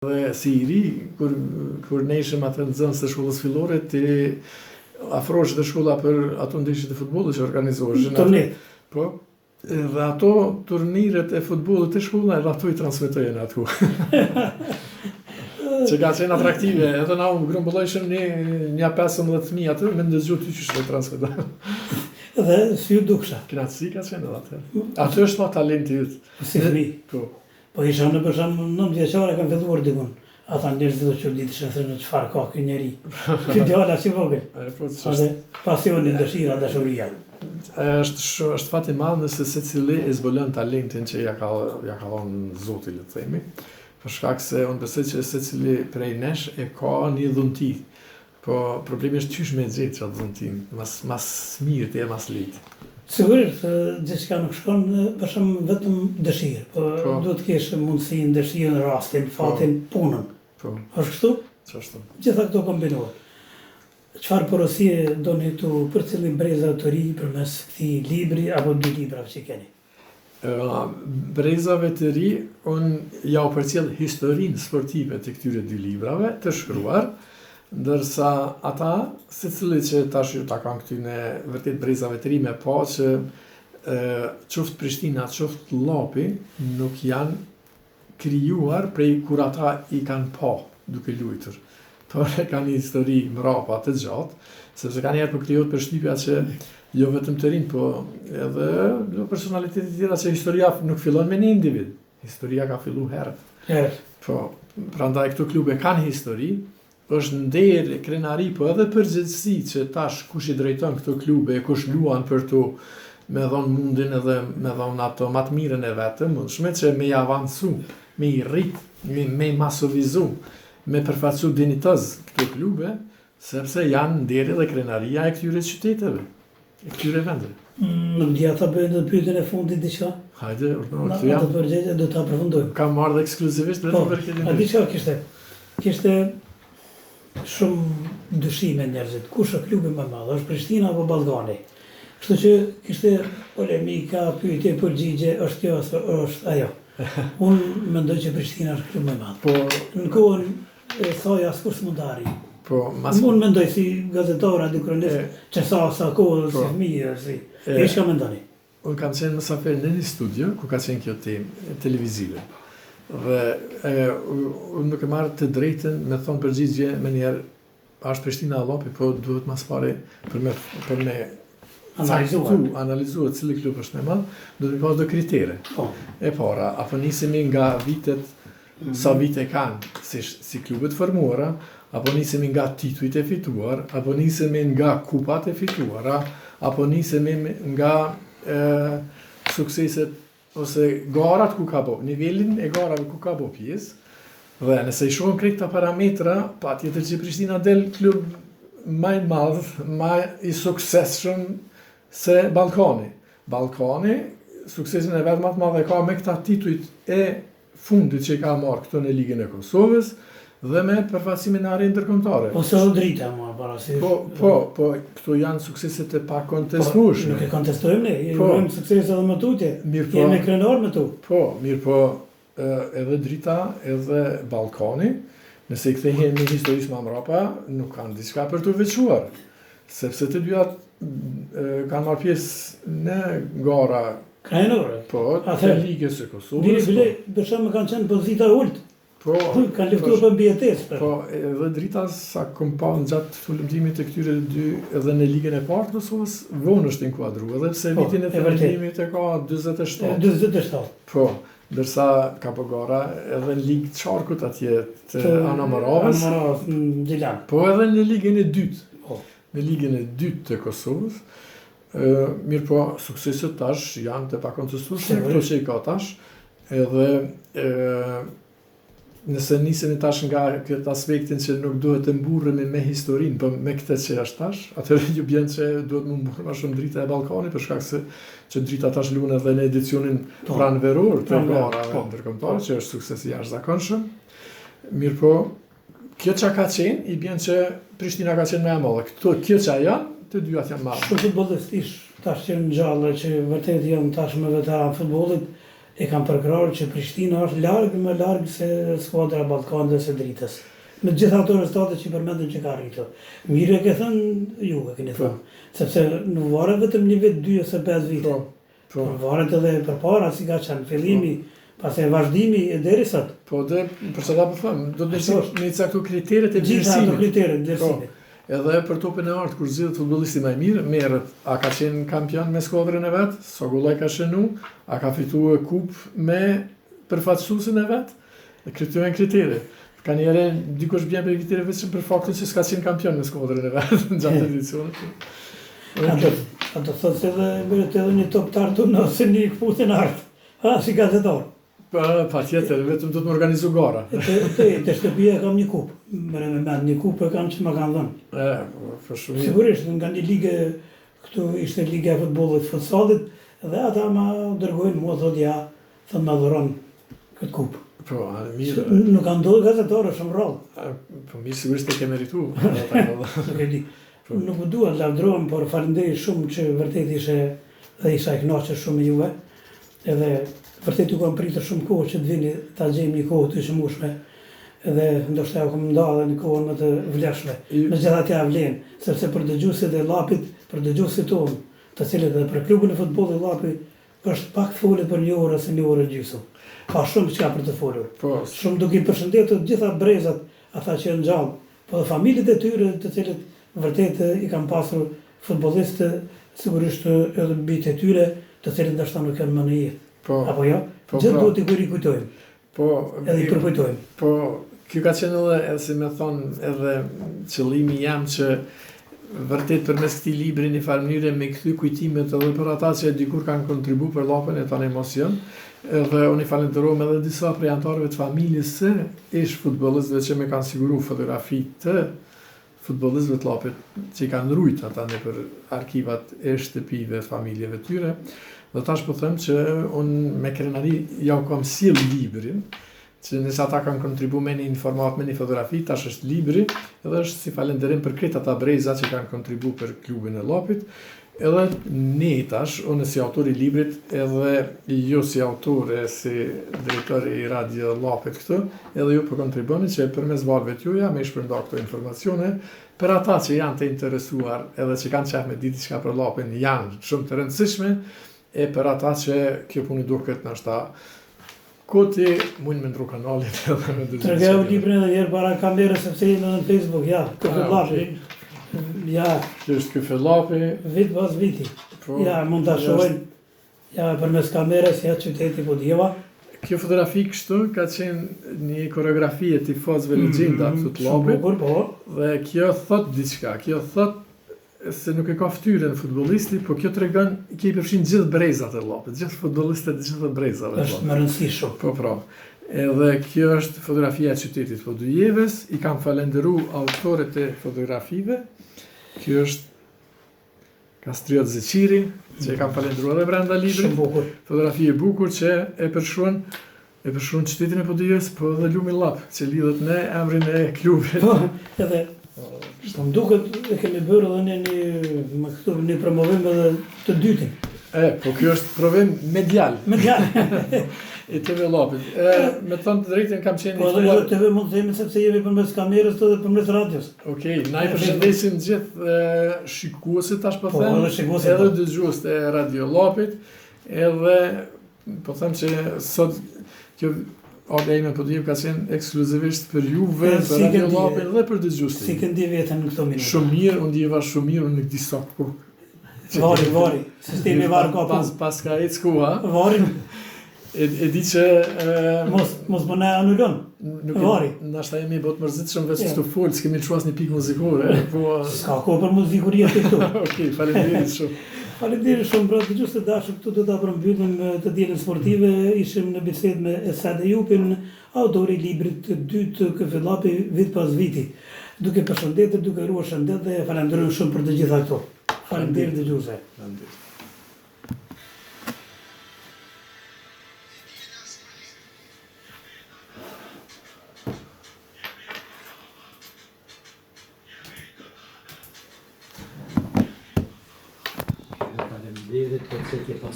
Dhe si i ri, kur ne ishim atë nxënës të shkollës fillore, ti afrohesh te shkolla për ato ndeshjet e futbollit që organizoheshin. Turnet. Po. Dhe ato turniret e futbollit të shkolla edhe ato i transmetojnë atu. Që ka qenë atraktive, edhe na u grumbullojshëm një 15.000 aty me ndëgju ty që shte transmetojnë. Dhe si ju duksha? Kënaqësi ka qenë edhe atë. Aty është ma talenti yt. Si fëmi. Po. Po isha në përsham 9 vjeçare kam filluar dikun. Ata njerëzit do që ditëshën thënë çfarë ka ky njeri. Ky djala si vogël. Edhe pasioni, dëshira, dashuria. Është fat i madh nëse secili e zbulon talentin që ja ka dhënë Zoti, le të themi. Për shkak se unë besoj që secili prej nesh e ka një dhunti. Po problemi është çysh me gjetë çatë dhuntin, mas mirë të mas lehtë. Sigurisht, gjithçka nuk shkon për vetëm dëshirë, po duhet të kesh mundësinë, dëshirën, rastin, fatin, punën. Po. Është kështu? Ç'është? Gjitha këto kombinohet. Çfarë porosie doni tu për cilin breza të ri përmes këtij libri apo dy librave që keni? Brezave të ri, unë ja u përcjell historinë sportive të këtyre dy librave të shkruar, ndërsa ata, secili që tash ju ta kanë këty në vërtet brezave të ri me pa që qoftë Prishtina, qoftë Llapi, nuk janë krijuar prej kur ata i kanë pa duke luajtur. Por e kanë një histori mrapa të gjatë, sepse kanë njerë për krijohet përshtypja që jo vetëm të rinë, po edhe personalitetet tjera që historia nuk fillon me një individ. Historia ka fillu herët. Po, prandaj këto klube kanë histori, është nder, krenari, po edhe përgjegjësi që tash kush i drejton këto klube, kush luan për to, me dhon mundin edhe me dhon ato më të mirën e vetëm, mundshme që me i avancu, me i rrit, me i masovizu, me përfaqësu dinitoz këto klube, sepse janë nderi dhe krenaria e këtyre qyteteve, e këtyre vendeve. Nuk di ata bëjnë të pyetjen e fundit diçka? Hajde, këtu jam. Ato përgjigje do ta përfundojmë. Kam marrë ekskluzivisht vetëm për këtë. A diçka kishte shumë dyshime njerëzit. Kush është klubi më i madh? Është Prishtina apo Ballkani? Kështu që kishte polemika, pyetje, përgjigje, është kjo është ajo. Unë mendoj që Prishtina është klubi më i madh. Po në kohën e thoj askush mund të arrijë. Po, unë mendoj si gazetar, kronist, që sa kohë si fëmijë, si. E çka mendoni? Unë kam qenë mësafer në një studio ku ka qenë kjo temë televizive. Dhe unë nuk e marrë të drejtën me thonë përgjigje me njerë është Prishtina Llapi, po duhet mas pare për me analizuar cili klub është me madh, duhet me pas do kritere. E para, apo nisemi nga vitet, sa vite kanë si klubet formuara, apo nisemi nga titujt e fituar, apo nisemi nga kupat e fituara, apo nisemi nga sukseset ose garat ku ka bo, nivelin e garave ku ka bo pjesë, dhe nëse i shohim krejt këta parametra, patjetër që Prishtina del klub më i madh, më i suksesshëm se Ballkani. Ballkani, suksesin e vet më të madh e ka me këta titujt e fundit që i ka marrë këto në Ligën e Kosovës dhe me përfaqësimin e arrit ndërkombëtare. Ose Odrita më parasysh. Po, këto janë sukseset e pakontestueshme. Nuk e kontestojmë ne, jemi sukses edhe më tutje. Jemi krenar me tu. Po, mirë po, edhe Drita, edhe Ballkani, nëse i kthehen në historisë më mbrapa, nuk kanë diçka për të veçuar, sepse të dyja kanë marrë pjesë në gara krajnore. Po, të Ligës së Kosovës. Bile për shembull kanë qenë pozita ult. Po, kanë luftuar për mbijetesë. Po, edhe Drita sa kom pa gjatë fullëmtimit të këtyre dy edhe në Ligën e parë të Kosovës, vonë është inkuadruar, edhe pse vitin e fullëmtimit e ka 47. 47. Po, ndërsa ka gara edhe në Ligë të Qarkut atje të Anamaravës. Anamaravës në Gjilan. Po, edhe në Ligën e dytë. Në Ligën e dytë të Kosovës. Mirë po, sukseset tash janë të pakontestueshme, këto që i ka tash, edhe nëse nisemi tash nga këtë aspektin që nuk duhet të mburremi me historinë, po me këtë që është tash, atëherë ju bjen që duhet më mburrë më shumë Drita e Ballkanit, për shkak se që Drita tash luan edhe në edicionin pranveror të garave ndërkombëtare, që është sukses i jashtëzakonshëm. Mirë po, kjo që ka qenë, i bjen që Prishtina ka qenë më e madhe. Kjo që janë, të dyat janë madhe. Shumë futbollistish tash që në gjallë, që vërtet janë tash me veteran futbollit, e kam përkrarë që Prishtina është largë më largë se skuadra e Ballkanit dhe së Dritës. Me gjitha ato rezultate që përmendën që ka arritur. Mirë e ke thënë ju, e keni thënë. Sepse nuk varet vetëm një vit, 2 ose 5 vite. Por varet edhe përpara si ka qenë fillimi, pastaj vazhdimi e deri sot. Po dhe për çfarë po them, do të me caktu kriteret e gjitha ato vlerësimit. kriteret e vlerësimit. Edhe për topin e artë, kur zgjidhet futbollisti më i mirë, merret a ka qenë kampion me skuadrën e vet, Sogullaj ka shënu, a ka fituar kupë me përfaqësuesin e vet, dhe këto janë kriteret. Ka njëre dikush bjen për kriteret vetëm për faktin se s'ka qenë kampion me skuadrën e vet në gjatë edicionit. A do thotë se edhe bëhet edhe një toptar tu ose një kputin art. Ha, si gazetar. Patjetër, vetëm do të më organizu gara. Te shtëpia kam një kupë. Me një kupë e kam që më kanë dhënë. Për shumë. Sigurisht, nga një ligë, këtu ishte liga e futbollit futsalit, dhe ata ma dërgojnë mua thotë ja, thënë ma dhuron këtë kupë. Po, mirë. Nuk kanë ndodhur gazetarë shumë rrallë. Po mirë sigurisht e ke meritu. Nuk e di. Nuk më duhet lavdrohem, por falenderoj shumë që vërtet isha i kënaqur shumë me juve. Edhe vërtet ju kam pritur shumë kohë që të vini ta gjejmë një kohë të shëmbushme. Edhe ndoshta u kam ndarë një kohë më të vlefshme. Megjithatë ja vlen, sepse për dëgjuesit e Llapit, për dëgjuesit tonë, të cilët edhe për klubin e futbollit të Llapit është pak folet për 1 orë ose 1 orë gjysmë. Ka shumë çka për të folur. Shumë duke i përshëndetur të gjitha brezat, ata që janë gjallë, po dhe familjet e tyre të cilët vërtet i kanë pasur futbollistë, sigurisht edhe bijtë e tyre, të cilët ndoshta nuk kanë më në jetë. Apo jo? Gjithë duhet i kurikujtojmë. Edhe i përkujtojmë. Po, kjo ka qenë edhe si me thonë, edhe qëllimi jam që vërtet përmes këtij libri në farë mënyre me kthy kujtimet edhe për ata që dikur kanë kontribuar për Llapin e tonë emocion. Edhe unë i falenderoj edhe disa prej anëtarëve të familjes së ish futbollistëve që më kanë siguruar fotografi të futbollistëve të Llapit që i kanë rujt ata nëpër arkivat e shtëpive të familjeve të tyre. Dhe tash po them që unë me krenari ja u kam sjell librin, që nëse ata kanë kontribuar me një informat, me një fotografi, tash është libri, edhe është si falenderim për këtë ata breza që kanë kontribuar për klubin e Llapit. Edhe ne tash, unë si autor i librit, edhe jo si autore, si drejtor i Radio Llapit këtu, edhe ju po kontribuoni që përmes valve t'juja me shpërnda këto informacione, për ata që janë të interesuar edhe që kanë qef me ditë diçka për Llapin, janë shumë të rëndësishme, e për ata që kjo punë duket nështë koti mund me ndru kanalin edhe me dëgjë. Tregeu librin edhe njerë para kamerës sepse jemi në Facebook, ja, Këfë Llapi. Ja. Kjo është Këfë Llapi. Vit pas viti. Ja, mund të shohin, ja, përmes kamerës, ja, qyteti po djeva. Kjo fotografi kështu ka qenë një koreografi e tifozëve legjenda të Llapit. Dhe kjo thot diçka, kjo thot se nuk e ka ftyrën futbollisti, po kjo tregon që i përfshin gjithë brezat e Llapit, gjithë futbollistët e gjithë brezave të Llapit. Është më rëndësishme. Po pra. Edhe kjo është fotografia e qytetit Podujeves, i kam falenderuar autorët e fotografive. Kjo është Kastriot Zeqiri, që e kam falenderuar edhe brenda librit. Shumë bukur. Fotografi e bukur që e përshkruan qytetin e Podujeves, po edhe lumin Llap, që lidhet me emrin e klubit. Po, edhe po më duket e kemi bërë edhe një promovim edhe të dytin. Po kjo është provim medial. Medial. I TV Llapit. Me thënë të drejtën kam qenë... Po edhe TV mund të themi sepse jemi përmes kamerës dhe përmes radios. Okej, na i përshëndesim gjithë shikuesit tash po them, edhe dëgjuesit e Radio Llapit, edhe po them që sot kjo Ime Podujev ka qenë ekskluzivisht për juve, për Radio Llapin dhe për dëgjuesit. Si këndi veten në këto minuta? Shumë mirë, unë ndjeva shumë mirë, unë nuk di sa kohë. Vari, sistemi varë ka punë. Pas ka ecë koha. Vari. E di që... Mos më ne anullon. Vari. Nashta jemi botë mërzitshëm veç të folë, s'kemi të shuas një pikë muzikore. S'ka kohë për muzikuria të këtu. Okej, faleminderit shumë. Faleminderit shumë, pra dëgjues të dashur, këtu do ta përmbyllim të dielën sportive. Ishim në bisedë me Esad Eyupin, autori i librit të dytë Këfë Llapi vit pas viti. Duke përshëndetur, duke ruar shëndet dhe falenderoj shumë për të gjitha këto. Faleminderit dëgjuese. Faleminderit. Faleminderit për çështje